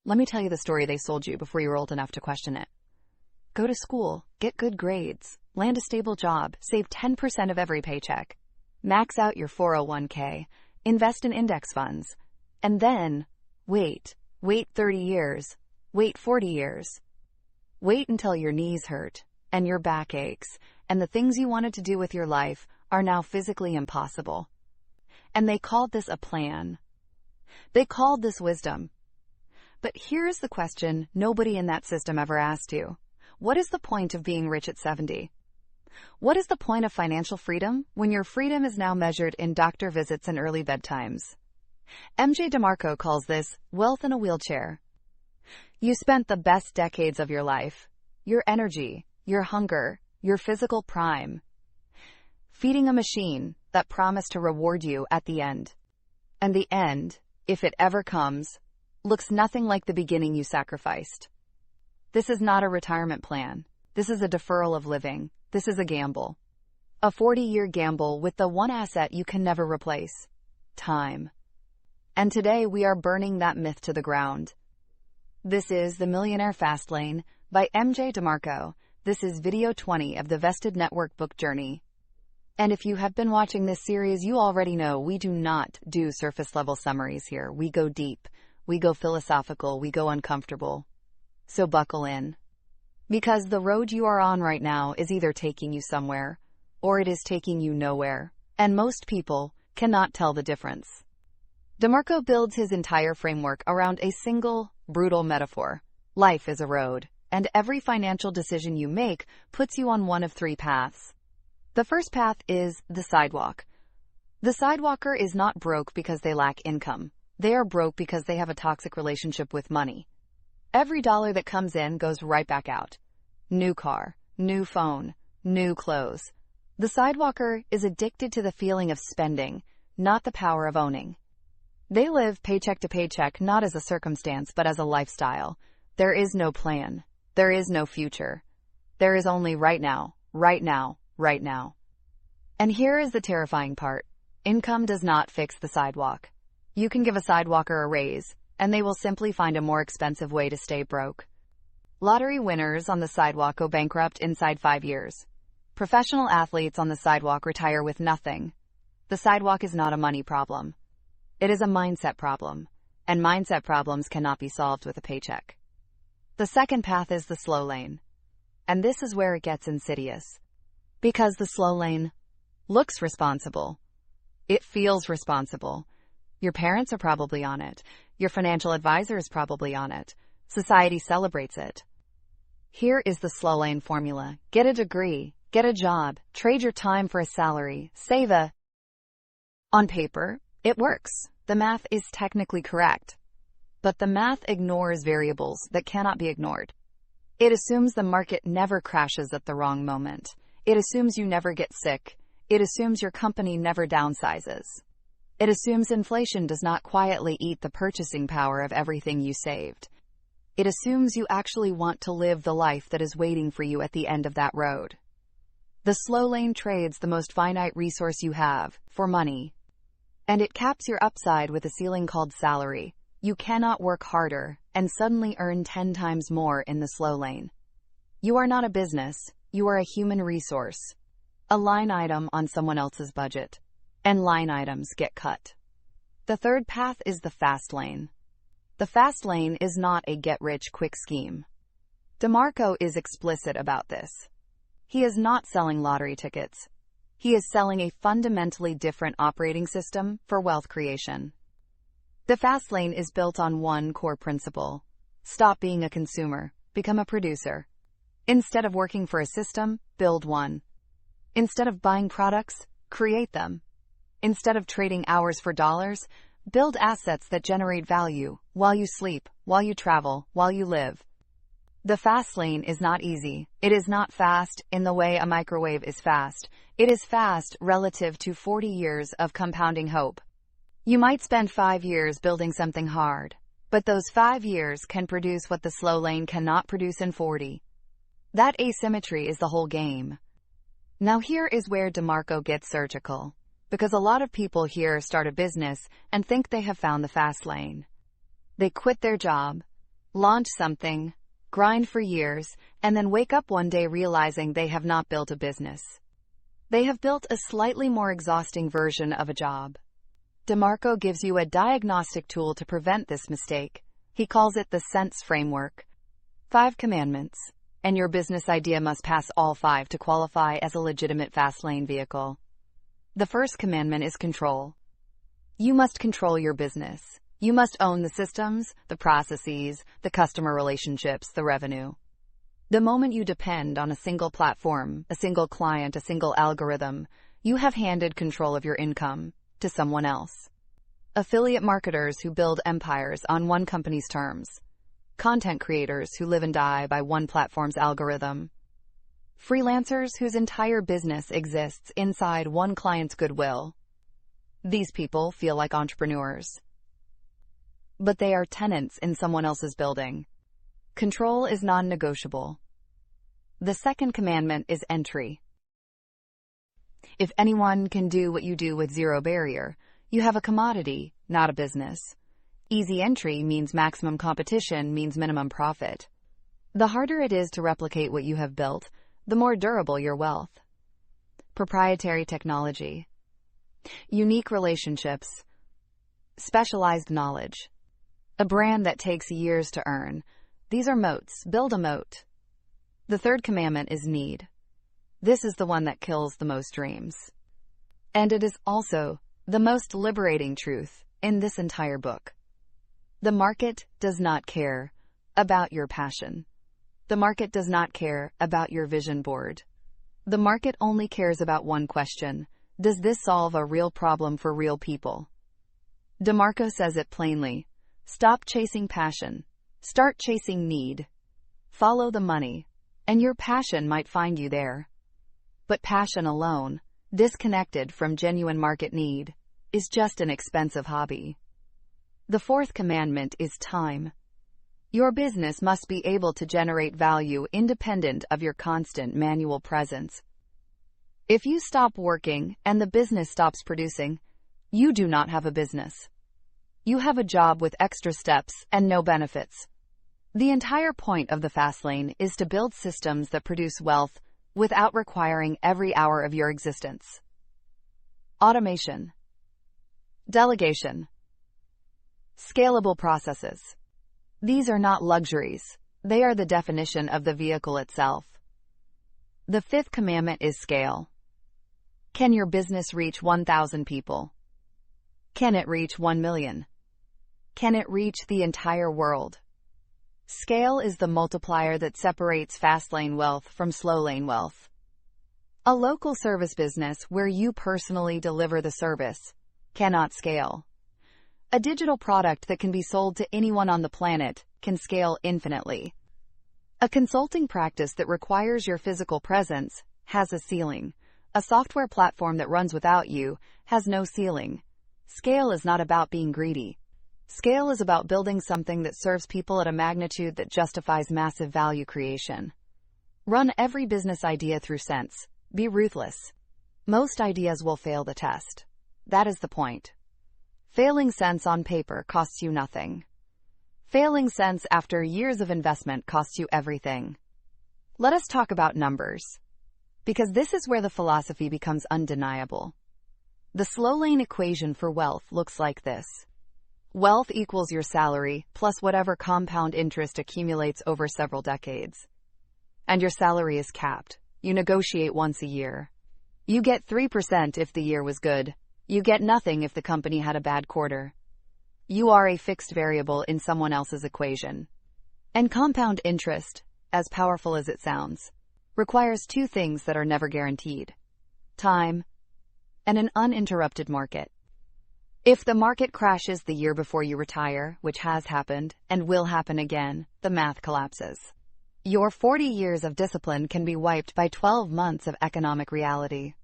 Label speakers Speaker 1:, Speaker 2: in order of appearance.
Speaker 1: Let me tell you the story they sold you before you were old enough to question it. Go to school, get good grades, land a stable job, save 10% of every paycheck, max out your 401k, invest in index funds, and then wait 30 years, wait 40 years. Wait until your knees hurt, and your back aches, and the things you wanted to do with your life are now physically impossible. And they called this a plan. They called this wisdom. But here's the question nobody in that system ever asked you. What is the point of being rich at 70? What is the point of financial freedom when your freedom is now measured in doctor visits and early bedtimes? MJ DeMarco calls this wealth in a wheelchair. You spent the best decades of your life, your energy, your hunger, your physical prime, feeding a machine that promised to reward you at the end. And the end, if it ever comes, looks nothing like the beginning you sacrificed. This is not a retirement plan. This is a deferral of living. This is a gamble. A 40-year gamble with the one asset you can never replace: time. And today we are burning that myth to the ground. This is the Millionaire Fastlane by MJ DeMarco. This is video 20 of the Vested Network book journey. And if you have been watching this series, you already know we do not do surface-level summaries here. We go deep, we go philosophical, we go uncomfortable. So buckle in. Because the road you are on right now is either taking you somewhere, or it is taking you nowhere. And most people cannot tell the difference. DeMarco builds his entire framework around a single, brutal metaphor. Life is a road, and every financial decision you make puts you on one of three paths. The first path is the sidewalk. The sidewalker is not broke because they lack income. They are broke because they have a toxic relationship with money. Every dollar that comes in goes right back out. New car, new phone, new clothes. The sidewalker is addicted to the feeling of spending, not the power of owning. They live paycheck to paycheck, not as a circumstance, but as a lifestyle. There is no plan. There is no future. There is only right now, right now, right now. And here is the terrifying part. Income does not fix the sidewalk. You can give a sidewalker a raise, and they will simply find a more expensive way to stay broke. Lottery winners on the sidewalk go bankrupt inside 5 years. Professional athletes on the sidewalk retire with nothing. The sidewalk is not a money problem. It is a mindset problem, and mindset problems cannot be solved with a paycheck. The second path is the slow lane. And this is where it gets insidious. Because the slow lane looks responsible. It feels responsible. Your parents are probably on it. Your financial advisor is probably on it. Society celebrates it. Here is the slow lane formula. Get a degree, get a job, trade your time for a salary, save a... On paper, it works. The math is technically correct. But the math ignores variables that cannot be ignored. It assumes the market never crashes at the wrong moment. It assumes you never get sick. It assumes your company never downsizes. It assumes inflation does not quietly eat the purchasing power of everything you saved. It assumes you actually want to live the life that is waiting for you at the end of that road. The slow lane trades the most finite resource you have, for money. And it caps your upside with a ceiling called salary. You cannot work harder and suddenly earn 10 times more in the slow lane. You are not a business. You are a human resource. A line item on someone else's budget. And line items get cut. The third path is the fast lane. The fast lane is not a get-rich-quick scheme. DeMarco is explicit about this. He is not selling lottery tickets. He is selling a fundamentally different operating system for wealth creation. The fast lane is built on one core principle. Stop being a consumer, become a producer. Instead of working for a system, build one. Instead of buying products, create them. Instead of trading hours for dollars, build assets that generate value while you sleep, while you travel, while you live. The fast lane is not easy. It is not fast in the way a microwave is fast. It is fast relative to 40 years of compounding hope. You might spend 5 years building something hard, but those 5 years can produce what the slow lane cannot produce in 40. That asymmetry is the whole game. Now here is where DeMarco gets surgical, because a lot of people here start a business and think they have found the fast lane. They quit their job, launch something, grind for years, and then wake up one day realizing they have not built a business. They have built a slightly more exhausting version of a job. DeMarco gives you a diagnostic tool to prevent this mistake. He calls it the C.E.N.T.S Framework. 5 commandments, and your business idea must pass all 5 to qualify as a legitimate Fastlane vehicle. The first commandment is control. You must control your business. You must own the systems, the processes, the customer relationships, the revenue. The moment you depend on a single platform, a single client, a single algorithm, you have handed control of your income to someone else. Affiliate marketers who build empires on one company's terms. Content creators who live and die by one platform's algorithm. Freelancers whose entire business exists inside one client's goodwill. These people feel like entrepreneurs, but they are tenants in someone else's building. Control is non-negotiable. The second commandment is entry. If anyone can do what you do with zero barrier, you have a commodity, not a business. Easy entry means maximum competition means minimum profit. The harder it is to replicate what you have built, the more durable your wealth. Proprietary technology. Unique relationships. Specialized knowledge. A brand that takes years to earn. These are moats. Build a moat. The third commandment is need. This is the one that kills the most dreams. And it is also the most liberating truth in this entire book. The market does not care about your passion. The market does not care about your vision board. The market only cares about one question. Does this solve a real problem for real people? DeMarco says it plainly. Stop chasing passion. Start chasing need. Follow the money, and your passion might find you there. But passion alone, disconnected from genuine market need, is just an expensive hobby. The fourth commandment is time. Your business must be able to generate value independent of your constant manual presence. If you stop working and the business stops producing, you do not have a business. You have a job with extra steps and no benefits. The entire point of the Fastlane is to build systems that produce wealth without requiring every hour of your existence. Automation. Delegation. Scalable processes. These are not luxuries. They are the definition of the vehicle itself. The fifth commandment is scale. Can your business reach 1,000 people? Can it reach 1 million? Can it reach the entire world? Scale is the multiplier that separates Fastlane wealth from Slowlane wealth. A local service business where you personally deliver the service cannot scale. A digital product that can be sold to anyone on the planet can scale infinitely. A consulting practice that requires your physical presence has a ceiling. A software platform that runs without you has no ceiling. Scale is not about being greedy. Scale is about building something that serves people at a magnitude that justifies massive value creation. Run every business idea through C.E.N.T.S. Be ruthless. Most ideas will fail the test. That is the point. Failing C.E.N.T.S on paper costs you nothing. Failing C.E.N.T.S after years of investment costs you everything. Let us talk about numbers, because this is where the philosophy becomes undeniable. The Slowlane equation for wealth looks like this. Wealth equals your salary plus whatever compound interest accumulates over several decades. And your salary is capped. You negotiate once a year. You get 3% if the year was good. You get nothing if the company had a bad quarter. You are a fixed variable in someone else's equation. And compound interest, as powerful as it sounds, requires 2 things that are never guaranteed: time and an uninterrupted market. If the market crashes the year before you retire, which has happened and will happen again, the math collapses. Your 40 years of discipline can be wiped by 12 months of economic reality.